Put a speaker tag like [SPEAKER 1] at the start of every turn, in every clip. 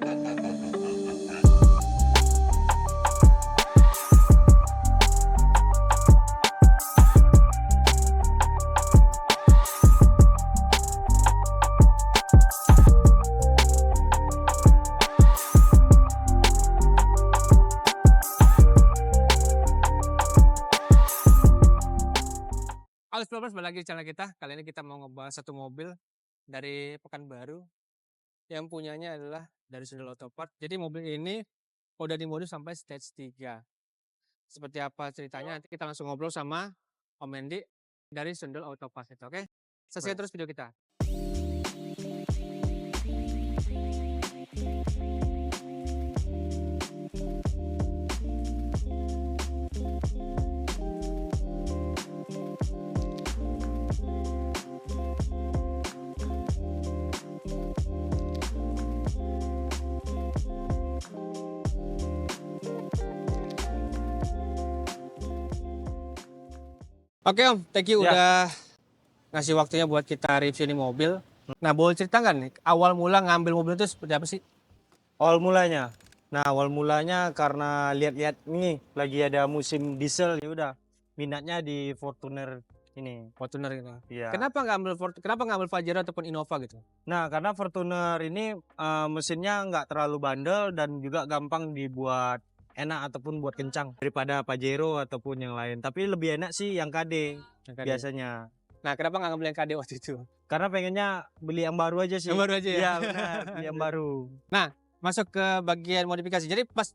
[SPEAKER 1] Halo Explorers, balik lagi di channel kita. Kali ini kita mau ngebahas satu mobil dari Pekanbaru yang punyanya adalah dari Sundel Autopart. Jadi mobil ini udah dimodif sampai stage 3. Seperti apa ceritanya nanti kita langsung ngobrol sama Om Mendy dari Sundel Autopart itu, oke? Saksikan terus video kita. Oke Om, thank you udah ngasih waktunya buat kita review ini mobil. Nah, boleh cerita nggak nih awal mula ngambil mobil itu seperti apa sih?
[SPEAKER 2] Awal mulanya. Nah, awal mulanya karena lihat-lihat nih lagi ada musim diesel, ya udah minatnya di Fortuner ini.
[SPEAKER 1] Fortuner gitu.
[SPEAKER 2] Iya.
[SPEAKER 1] Kenapa nggak ambil Pajero ataupun Innova gitu?
[SPEAKER 2] Nah, karena Fortuner ini mesinnya nggak terlalu bandel dan juga gampang dibuat enak ataupun buat kencang daripada Pajero ataupun yang lain. Tapi lebih enak sih yang KD biasanya.
[SPEAKER 1] Nah, kenapa nggak ngambil yang KD waktu itu?
[SPEAKER 2] Karena pengennya beli yang baru aja sih.
[SPEAKER 1] Yang baru aja ya?
[SPEAKER 2] Iya, benar, beli yang baru.
[SPEAKER 1] Masuk ke bagian modifikasi. Jadi pas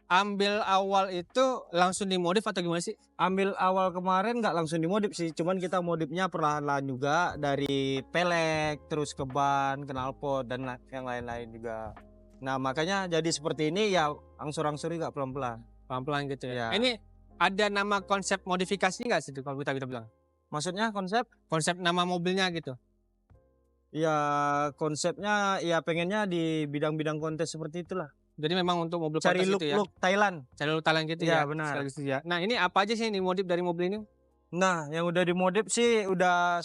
[SPEAKER 1] ambil awal itu langsung dimodif atau gimana sih?
[SPEAKER 2] Ambil awal kemarin nggak langsung dimodif sih, cuman kita modifnya perlahan-lahan juga dari pelek, terus ke ban, knalpot dan yang lain-lain juga. Nah makanya jadi seperti ini ya angsur-angsur juga pelan-pelan.
[SPEAKER 1] Pelan-pelan gitu ya.
[SPEAKER 2] Ya.
[SPEAKER 1] Ini ada nama konsep modifikasi nggak sih kalau kita bilang?
[SPEAKER 2] Maksudnya konsep?
[SPEAKER 1] Konsep nama mobilnya gitu.
[SPEAKER 2] Ya konsepnya ya pengennya di bidang-bidang kontes seperti itulah.
[SPEAKER 1] Jadi memang untuk mobil
[SPEAKER 2] Cari
[SPEAKER 1] kontes itu ya.
[SPEAKER 2] look
[SPEAKER 1] Cari look Thailand gitu ya.
[SPEAKER 2] Iya benar.
[SPEAKER 1] Sekaligus ya. Nah, ini apa aja sih yang dimodif dari mobil ini?
[SPEAKER 2] Nah yang udah dimodif sih udah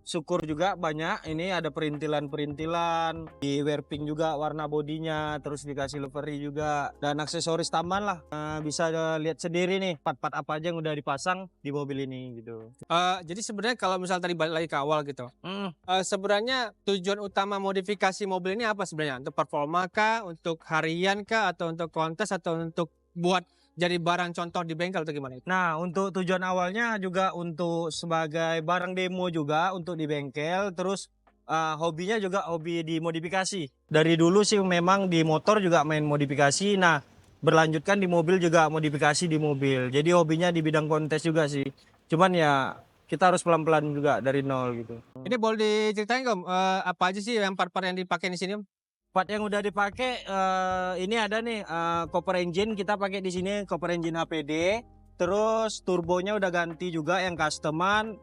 [SPEAKER 2] syukur juga banyak. Ini ada perintilan-perintilan, di warping juga warna bodinya, terus dikasih livery juga dan aksesoris tambahan lah. Bisa lihat sendiri nih part-part apa aja yang udah dipasang di mobil ini gitu.
[SPEAKER 1] Jadi sebenarnya kalau misal tadi balik lagi ke awal gitu. Sebenarnya tujuan utama modifikasi mobil ini apa sebenarnya? Untuk performa kah, untuk harian kah, atau untuk kontes, atau untuk buat jadi barang contoh di bengkel atau gimana?
[SPEAKER 2] Nah untuk tujuan awalnya juga untuk sebagai barang demo juga untuk di bengkel, terus hobinya juga hobi di modifikasi. Dari dulu sih memang di motor juga main modifikasi, nah berlanjutkan di mobil juga modifikasi di mobil. Jadi hobinya di bidang kontes juga sih. Cuman ya kita harus pelan-pelan juga dari nol gitu.
[SPEAKER 1] Ini boleh diceritain Om, apa aja sih yang part-part yang dipakai di sini Om?
[SPEAKER 2] Part yang udah dipakai ini ada nih copper engine kita pakai di sini, copper engine HPD. Terus turbonya udah ganti juga yang customan.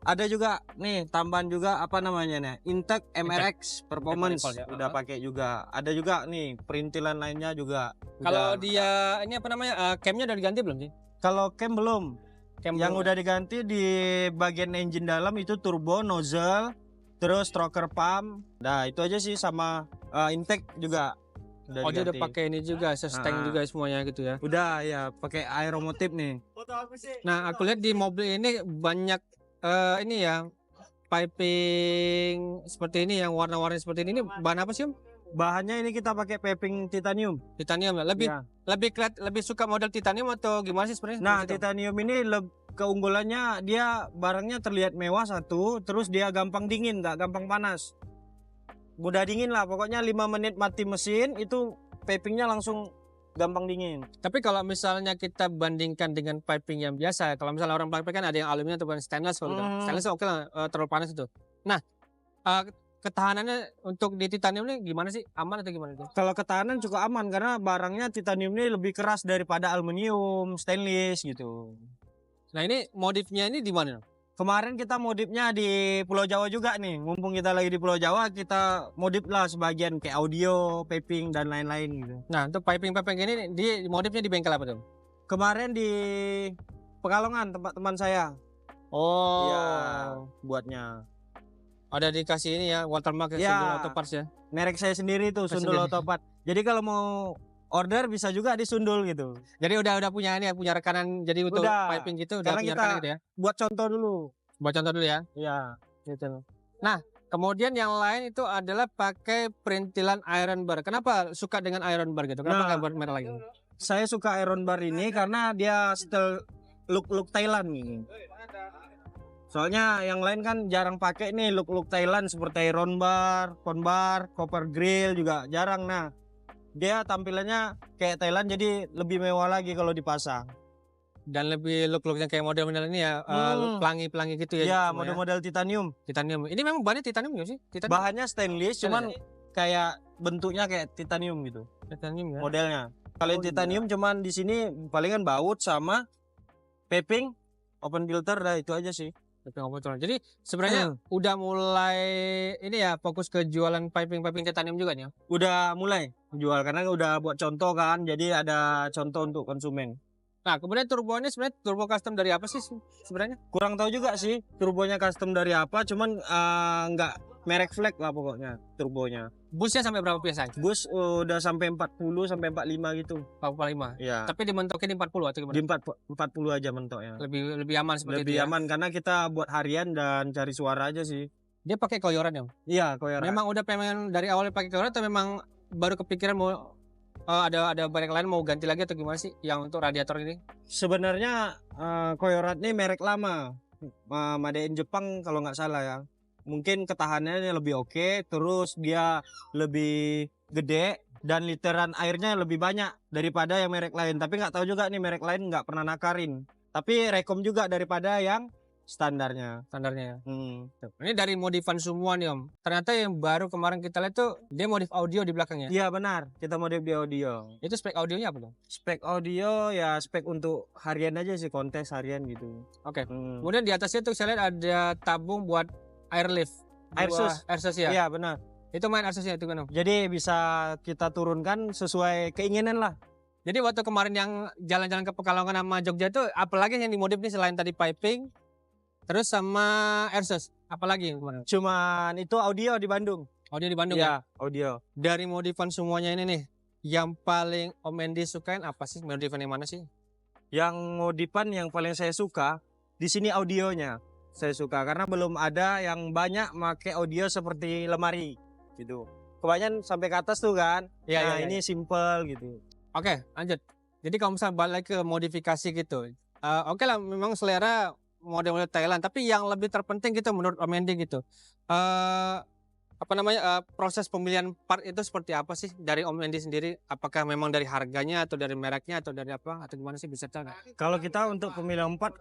[SPEAKER 2] Ada juga nih tambahan juga apa namanya nih, Intec MRX Performance
[SPEAKER 1] ya.
[SPEAKER 2] udah pakai juga. Ada juga nih perintilan lainnya juga.
[SPEAKER 1] Kalau dia ini apa namanya, camnya udah diganti belum sih?
[SPEAKER 2] Kalau cam belum.
[SPEAKER 1] Cam
[SPEAKER 2] Yang
[SPEAKER 1] belum.
[SPEAKER 2] udah diganti di bagian engine dalam itu turbo, nozzle, terus stroker pump. Nah itu aja sih sama intake juga udah
[SPEAKER 1] Oh, dia udah
[SPEAKER 2] diganti.
[SPEAKER 1] pakai ini juga, sustain juga semuanya gitu ya.
[SPEAKER 2] Udah ya pakai aeromotif nih.
[SPEAKER 1] Nah, aku lihat di mobil ini banyak ini ya, piping seperti ini yang warna-warni seperti ini. Ini bahan apa sih Om?
[SPEAKER 2] Bahannya ini kita pakai piping titanium.
[SPEAKER 1] Titanium ya. Lebih suka model titanium atau gimana sih sebenarnya?
[SPEAKER 2] Nah titanium ini keunggulannya dia barangnya terlihat mewah satu, terus dia gampang dingin, nggak gampang panas. Mudah dingin lah, pokoknya 5 menit mati mesin itu pipingnya langsung gampang dingin.
[SPEAKER 1] Tapi kalau misalnya kita bandingkan dengan piping yang biasa, kalau misalnya orang pakai kan ada yang aluminium ataupun stainless kalau gitu. Stainless oke lah, terlalu panas itu. Nah, ketahanannya untuk di titanium ini gimana sih? Aman atau gimana itu?
[SPEAKER 2] Kalau ketahanan cukup aman karena barangnya titanium ini lebih keras daripada aluminium, stainless gitu.
[SPEAKER 1] Nah, ini modifnya ini di mana?
[SPEAKER 2] Kemarin kita modifnya di Pulau Jawa juga nih. Mumpung kita lagi di Pulau Jawa, kita modif lah sebagian kayak audio, piping dan lain-lain gitu.
[SPEAKER 1] Nah, untuk piping ini di modifnya di bengkel apa tuh?
[SPEAKER 2] Kemarin di Pekalongan tempat teman saya.
[SPEAKER 1] Oh.
[SPEAKER 2] Iya, buatnya.
[SPEAKER 1] Ada dikasih ini ya, watermark ya, Sundul Auto
[SPEAKER 2] Ya,
[SPEAKER 1] Parts ya?
[SPEAKER 2] merek saya sendiri tuh, Sundul
[SPEAKER 1] Sendiri.
[SPEAKER 2] Auto Part. Jadi kalau mau order bisa juga di Sundul gitu.
[SPEAKER 1] Jadi udah punya ini ya, punya rekanan jadi untuk
[SPEAKER 2] Udah,
[SPEAKER 1] piping gitu udah
[SPEAKER 2] karena
[SPEAKER 1] punya
[SPEAKER 2] kita
[SPEAKER 1] rekanan gitu ya?
[SPEAKER 2] buat contoh dulu.
[SPEAKER 1] Buat contoh dulu ya,
[SPEAKER 2] Ya.
[SPEAKER 1] gitu. Nah, kemudian yang lain itu adalah pakai perintilan iron bar. Kenapa suka dengan iron bar gitu? Kenapa nggak
[SPEAKER 2] Nah,
[SPEAKER 1] buat merek lagi?
[SPEAKER 2] saya suka Iron Bar ini karena dia style look Thailand ini. Soalnya yang lain kan jarang pakai nih look Thailand seperti Iron Bar, Con Bar, Copper Grill juga jarang. Nah, dia tampilannya kayak Thailand jadi lebih mewah lagi kalau dipasang.
[SPEAKER 1] Dan lebih look-looknya kayak model-model ini ya, pelangi-pelangi gitu ya
[SPEAKER 2] Ya,
[SPEAKER 1] semua ya?
[SPEAKER 2] model-model titanium.
[SPEAKER 1] Titanium. Ini memang bahannya titanium nggak sih? Titanium?
[SPEAKER 2] Bahannya stainless, cuman kayak bentuknya kayak titanium gitu
[SPEAKER 1] Titanium ya?
[SPEAKER 2] modelnya. Kalau
[SPEAKER 1] Oh,
[SPEAKER 2] titanium cuman di sini palingan baut sama piping, open filter, dah itu aja sih.
[SPEAKER 1] Piping open. Jadi sebenarnya udah mulai ini ya fokus ke jualan piping titanium juga nih ya?
[SPEAKER 2] Udah mulai jual karena udah buat contoh kan, jadi ada contoh untuk konsumen.
[SPEAKER 1] Nah, kemudian turbo ini sebenarnya turbo custom dari apa sih sebenarnya?
[SPEAKER 2] Kurang tahu juga sih turbonya custom dari apa, cuman nggak merek flag lah pokoknya turbonya.
[SPEAKER 1] Busnya sampai berapa PSI?
[SPEAKER 2] Bus udah sampai 40 sampai 45 gitu.
[SPEAKER 1] 45.
[SPEAKER 2] Ya.
[SPEAKER 1] Tapi dimentoknya di 40 atau gimana?
[SPEAKER 2] Di 40 aja mentoknya.
[SPEAKER 1] Lebih aman seperti
[SPEAKER 2] Lebih
[SPEAKER 1] itu ya.
[SPEAKER 2] aman karena kita buat harian dan cari suara aja sih.
[SPEAKER 1] Dia pakai koyoran ya?
[SPEAKER 2] Iya, koyoran.
[SPEAKER 1] Memang udah pengen dari awal pakai koyoran atau memang baru kepikiran mau ada merek lain mau ganti lagi atau gimana sih yang untuk radiator ini?
[SPEAKER 2] Sebenarnya koyoran ini merek lama. Made in Jepang kalau nggak salah ya. Mungkin ketahanannya lebih oke, terus dia lebih gede dan literan airnya lebih banyak daripada yang merek lain. Tapi nggak tahu juga nih merek lain nggak pernah nakarin. Tapi rekom juga daripada yang standarnya.
[SPEAKER 1] Standarnya ya.
[SPEAKER 2] Tuh.
[SPEAKER 1] Ini dari modifan semua nih Om. Ternyata yang baru kemarin kita lihat tuh dia modif audio di belakangnya.
[SPEAKER 2] Iya benar, kita modif di audio.
[SPEAKER 1] Itu spek audionya apa tuh?
[SPEAKER 2] Spek audio ya spek untuk harian aja sih, kontes harian gitu.
[SPEAKER 1] Oke. Kemudian di atasnya tuh saya lihat ada tabung buat air lift.
[SPEAKER 2] Airsus.
[SPEAKER 1] Airsus ya.
[SPEAKER 2] Iya benar.
[SPEAKER 1] Itu main airsusnya itu kan Om.
[SPEAKER 2] Jadi bisa kita turunkan sesuai keinginan lah.
[SPEAKER 1] Jadi waktu kemarin yang jalan-jalan ke Pekalongan sama Jogja itu apalagi yang dimodif nih selain tadi piping terus sama airsus, apalagi yang kemarin?
[SPEAKER 2] Cuman itu audio di Bandung.
[SPEAKER 1] Audio di Bandung ya?
[SPEAKER 2] Iya, audio.
[SPEAKER 1] Dari modifan semuanya ini nih, yang paling Om Endi sukain apa sih? Modifan yang mana sih?
[SPEAKER 2] Yang modifan yang paling saya suka di sini audionya. Saya suka karena belum ada yang banyak pakai audio seperti lemari gitu. Kebanyakan sampai ke atas tuh kan.
[SPEAKER 1] Iya,
[SPEAKER 2] Nah,
[SPEAKER 1] iya,
[SPEAKER 2] ini simple gitu.
[SPEAKER 1] Oke, lanjut. Jadi kalau misalnya balik ke modifikasi gitu, oke lah memang selera model-model Thailand, tapi yang lebih terpenting gitu menurut Om Endi gitu, apa namanya, proses pemilihan part itu seperti apa sih dari Om Endi sendiri? Apakah memang dari harganya atau dari mereknya atau dari apa atau gimana sih, bisa cerita nggak?
[SPEAKER 2] Kalau kita untuk pemilihan part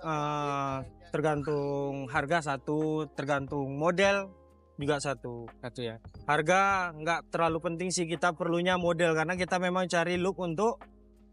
[SPEAKER 2] tergantung harga satu, tergantung model juga satu.
[SPEAKER 1] Satu ya.
[SPEAKER 2] Harga nggak terlalu penting sih, kita perlunya model karena kita memang cari look untuk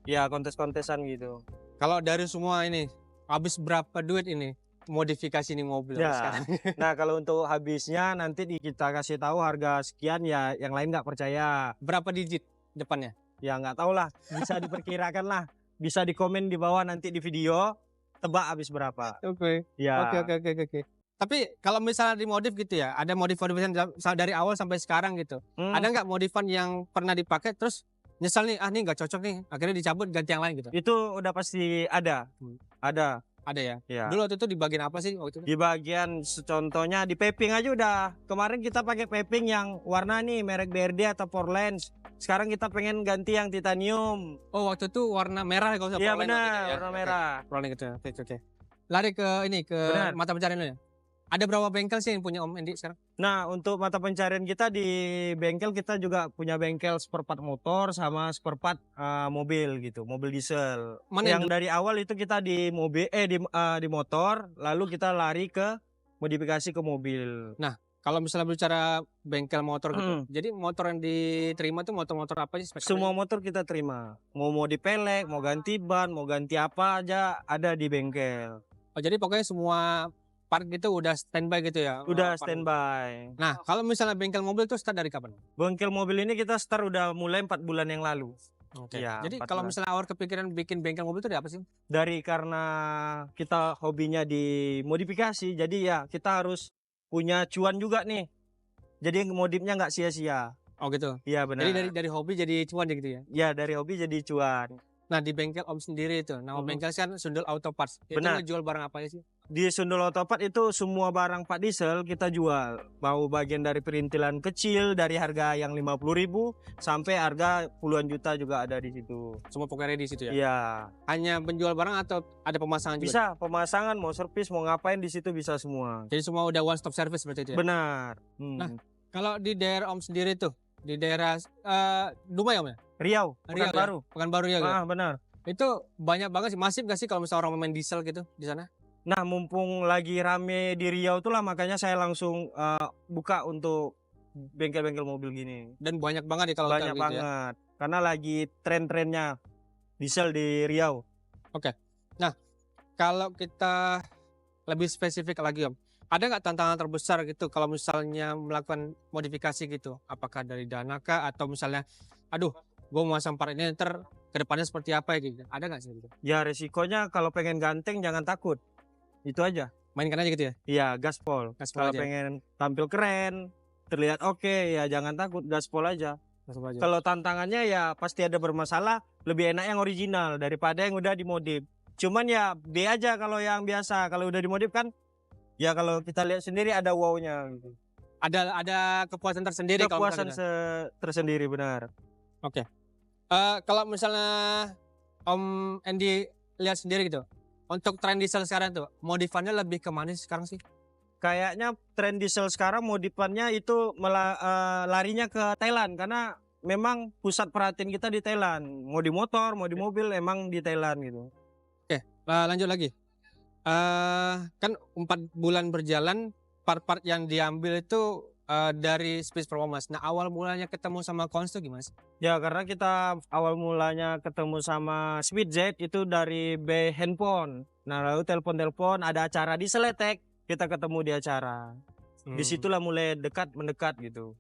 [SPEAKER 2] ya kontes-kontesan gitu.
[SPEAKER 1] Kalau dari semua ini habis berapa duit ini modifikasi ini mobil
[SPEAKER 2] Ya.
[SPEAKER 1] sekarang?
[SPEAKER 2] Nah kalau untuk habisnya nanti kita kasih tahu harga sekian ya, yang lain nggak percaya.
[SPEAKER 1] Berapa digit depannya?
[SPEAKER 2] Ya nggak tahu lah, bisa diperkirakan lah. Bisa di komen di bawah nanti di video, tebak habis berapa.
[SPEAKER 1] Oke.
[SPEAKER 2] Ya.
[SPEAKER 1] Oke. Tapi kalau misalnya dimodif gitu ya, ada modif-modifan dari awal sampai sekarang gitu. Ada nggak modifan yang pernah dipakai terus nyesal nih, ah nih nggak cocok nih, akhirnya dicabut ganti yang lain gitu?
[SPEAKER 2] Itu udah pasti ada. Ada.
[SPEAKER 1] Ada ya?
[SPEAKER 2] Ya.
[SPEAKER 1] Dulu waktu itu di bagian apa sih waktu itu?
[SPEAKER 2] Di bagian contohnya di piping aja udah. Kemarin kita pakai piping yang warna nih merek BRD atau Porlens. Sekarang kita pengen ganti yang titanium.
[SPEAKER 1] Oh waktu itu warna merah kalau
[SPEAKER 2] Iya
[SPEAKER 1] Proline waktu itu
[SPEAKER 2] benar,
[SPEAKER 1] ya?
[SPEAKER 2] warna
[SPEAKER 1] Oke.
[SPEAKER 2] merah.
[SPEAKER 1] Proline gitu. Oke. Lari ke ini ke
[SPEAKER 2] Benar.
[SPEAKER 1] mata pencarian lu ya? Ada berapa bengkel sih yang punya Om Endi sekarang?
[SPEAKER 2] Nah, untuk mata pencarian kita di bengkel kita juga punya bengkel spare part motor sama spare part mobil gitu, mobil diesel.
[SPEAKER 1] Mana
[SPEAKER 2] yang dari awal itu kita di mobil di motor, lalu kita lari ke modifikasi ke mobil.
[SPEAKER 1] Kalau misalnya bicara bengkel motor gitu, jadi motor yang diterima tuh motor-motor apa sih?
[SPEAKER 2] Semua motor kita terima. Mau dipelek, mau ganti ban, mau ganti apa aja ada di bengkel.
[SPEAKER 1] Oh jadi pokoknya semua part gitu udah standby gitu ya?
[SPEAKER 2] Udah
[SPEAKER 1] Part.
[SPEAKER 2] standby.
[SPEAKER 1] Nah kalau misalnya bengkel mobil tuh start dari kapan?
[SPEAKER 2] Bengkel mobil ini kita start udah mulai 4 bulan yang lalu.
[SPEAKER 1] Oke.
[SPEAKER 2] Iya,
[SPEAKER 1] Jadi
[SPEAKER 2] 4
[SPEAKER 1] kalau
[SPEAKER 2] bulan.
[SPEAKER 1] misalnya awal kepikiran bikin bengkel mobil itu dari apa sih?
[SPEAKER 2] Dari karena kita hobinya di modifikasi, jadi ya kita harus punya cuan juga nih. Jadi modifnya nggak sia-sia.
[SPEAKER 1] Oh gitu.
[SPEAKER 2] Iya
[SPEAKER 1] Jadi
[SPEAKER 2] benar.
[SPEAKER 1] dari hobi jadi cuan gitu ya?
[SPEAKER 2] Ya dari hobi jadi cuan.
[SPEAKER 1] Nah di bengkel Om sendiri itu, nama
[SPEAKER 2] Mhm.
[SPEAKER 1] bengkel kan Sundul Auto Parts. Itu
[SPEAKER 2] Benar.
[SPEAKER 1] ngejual barang apa aja sih?
[SPEAKER 2] Di Sundul Autopart itu semua barang Pak Diesel kita jual. Mau bagian dari perintilan kecil dari harga yang 50.000 sampai harga puluhan juta juga ada di situ.
[SPEAKER 1] Semua pokoknya di situ ya?
[SPEAKER 2] Iya.
[SPEAKER 1] Hanya penjual barang atau ada pemasangan juga?
[SPEAKER 2] Bisa pemasangan, mau servis, mau ngapain di situ bisa semua.
[SPEAKER 1] Jadi semua udah one stop service berarti itu ya?
[SPEAKER 2] Benar.
[SPEAKER 1] Nah, kalau di daerah Om sendiri tuh, di daerah Dumai Om ya?
[SPEAKER 2] Riau,
[SPEAKER 1] Riau ya?
[SPEAKER 2] Pekanbaru.
[SPEAKER 1] Pekanbaru ya?
[SPEAKER 2] Benar.
[SPEAKER 1] Itu banyak banget sih, masif gak sih kalau misalnya orang main diesel gitu di sana?
[SPEAKER 2] Nah, mumpung lagi rame di Riau tuh lah makanya saya langsung buka untuk bengkel-bengkel mobil gini.
[SPEAKER 1] Dan banyak banget ya kalau
[SPEAKER 2] Banyak
[SPEAKER 1] gitu ya?
[SPEAKER 2] banget. Karena lagi tren-trennya diesel di Riau.
[SPEAKER 1] Nah, kalau kita lebih spesifik lagi Om, ada nggak tantangan terbesar gitu kalau misalnya melakukan modifikasi gitu? Apakah dari dana kah atau misalnya, aduh, gue mau masang part ini ntar kedepannya seperti apa ya gitu? Ada nggak sih gitu?
[SPEAKER 2] Ya resikonya kalau pengen ganteng jangan takut. Itu aja.
[SPEAKER 1] Mainkan aja gitu ya?
[SPEAKER 2] Iya, gaspol.
[SPEAKER 1] Gaspol
[SPEAKER 2] Kalau
[SPEAKER 1] aja.
[SPEAKER 2] pengen tampil keren, terlihat oke, ya jangan takut, gaspol aja.
[SPEAKER 1] Langsung aja.
[SPEAKER 2] Kalau tantangannya ya pasti ada bermasalah, lebih enak yang original daripada yang udah dimodif. Cuman ya B aja kalau yang biasa. Kalau udah dimodif kan, ya kalau kita lihat sendiri ada wow-nya gitu.
[SPEAKER 1] Ada kepuasan tersendiri kalau
[SPEAKER 2] Kepuasan
[SPEAKER 1] misalnya gitu.
[SPEAKER 2] tersendiri benar.
[SPEAKER 1] Kalau misalnya Om Andy lihat sendiri gitu, untuk tren diesel sekarang tuh, modifannya lebih ke mana sih sekarang sih?
[SPEAKER 2] Kayaknya tren diesel sekarang modifannya itu larinya ke Thailand karena memang pusat perhatian kita di Thailand. Mau di motor, mau di mobil emang di Thailand gitu.
[SPEAKER 1] Oke, lanjut lagi. Kan 4 bulan berjalan, part-part yang diambil itu dari Speed Performance. Nah, awal mulanya ketemu sama Kons tuh gimana sih?
[SPEAKER 2] Ya karena kita awal mulanya ketemu sama Speedjet itu dari bay handphone. Nah lalu telepon-telepon ada acara di Seletek, kita ketemu di acara. Disitulah mulai mendekat gitu.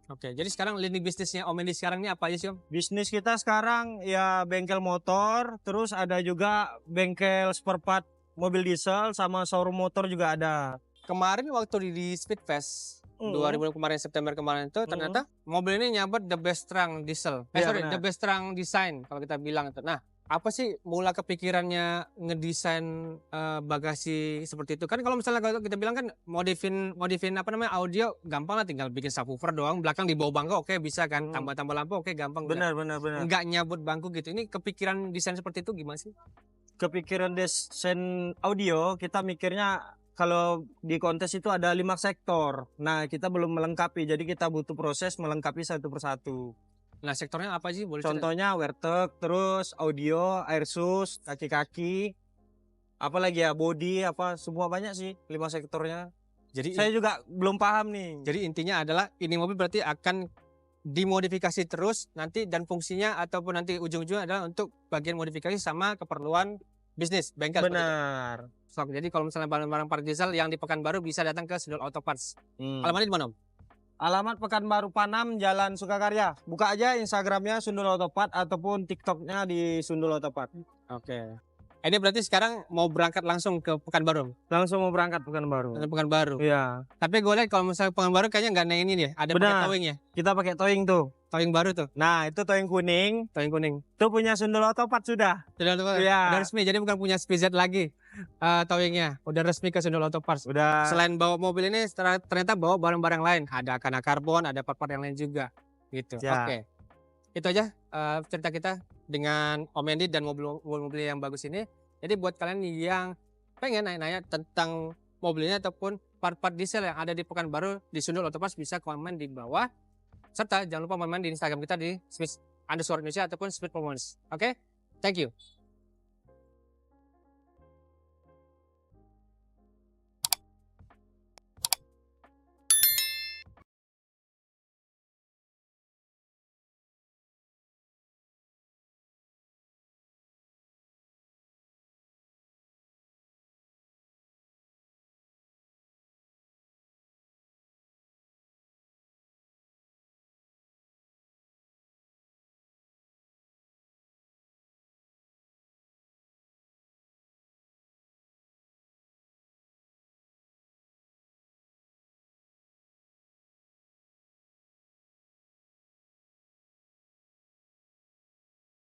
[SPEAKER 1] Oke, jadi sekarang lini bisnisnya Om Andy sekarang ini apa aja sih Om?
[SPEAKER 2] Bisnis kita sekarang ya bengkel motor, terus ada juga bengkel spare part mobil diesel sama showroom motor juga ada.
[SPEAKER 1] Kemarin waktu di Speed Fest 2000 kemarin September kemarin itu ternyata mobil ini nyabet the best strong diesel.
[SPEAKER 2] Iya,
[SPEAKER 1] Sorry,
[SPEAKER 2] benar.
[SPEAKER 1] the best strong design kalau kita bilang itu. Nah, apa sih mula kepikirannya ngedesain bagasi seperti itu? Kan kalau misalnya kalau kita bilang kan modifin apa namanya audio gampang lah, tinggal bikin subwoofer doang, belakang di bawah bangku oke bisa kan, tambah lampu oke gampang.
[SPEAKER 2] Benar.
[SPEAKER 1] Enggak nyabut bangku gitu. Ini kepikiran desain seperti itu gimana sih?
[SPEAKER 2] Kepikiran desain audio kita mikirnya kalau di kontes itu ada 5 sektor. Nah kita belum melengkapi, jadi kita butuh proses melengkapi satu persatu.
[SPEAKER 1] Nah, sektornya apa sih? Boleh cerita?
[SPEAKER 2] Contohnya Wertec, terus audio, airsus, kaki-kaki, apalagi ya body, apa semua banyak sih 5 sektornya.
[SPEAKER 1] Jadi
[SPEAKER 2] Saya juga belum paham nih.
[SPEAKER 1] Jadi intinya adalah ini mobil berarti akan dimodifikasi terus nanti, dan fungsinya ataupun nanti ujung-ujungnya adalah untuk bagian modifikasi sama keperluan bisnis bengkel.
[SPEAKER 2] Benar.
[SPEAKER 1] Jadi kalau misalnya barang-barang part diesel yang di Pekanbaru bisa datang ke Sundul Auto Parts. Alamatnya di mana Om?
[SPEAKER 2] Alamat Pekanbaru Panam, Jalan Sukakarya. Buka aja Instagramnya Sundul Autopart ataupun TikToknya di Sundul Autopart.
[SPEAKER 1] Oke. Ini berarti sekarang mau berangkat langsung ke Pekanbaru?
[SPEAKER 2] Langsung mau berangkat Pekanbaru.
[SPEAKER 1] Pekanbaru.
[SPEAKER 2] Iya.
[SPEAKER 1] Tapi gue lihat kalau misalnya Pekanbaru kayaknya nggak ada ini deh, ada pakai
[SPEAKER 2] Benar.
[SPEAKER 1] towing ya?
[SPEAKER 2] Kita pakai towing tuh.
[SPEAKER 1] Towing baru tuh,
[SPEAKER 2] Nah itu towing kuning.
[SPEAKER 1] towing kuning.
[SPEAKER 2] Itu punya Sundul Autopart sudah.
[SPEAKER 1] Udah
[SPEAKER 2] Iya.
[SPEAKER 1] resmi, jadi bukan punya SPZ lagi towingnya. Udah resmi ke Sundul Auto Parts.
[SPEAKER 2] Udah.
[SPEAKER 1] Selain bawa mobil ini ternyata bawa barang-barang lain, ada kana karbon, ada part-part yang lain juga gitu.
[SPEAKER 2] Ya.
[SPEAKER 1] Oke, itu aja cerita kita dengan Om Andy dan mobil-mobil yang bagus ini. Jadi buat kalian yang pengen nanya-nanya tentang mobil ini ataupun part-part diesel yang ada di Pekanbaru di Sundul Auto Parts, bisa komen di bawah, serta jangan lupa main di Instagram kita di Smith_Indonesia ataupun Speed Performance. Oke, thank you.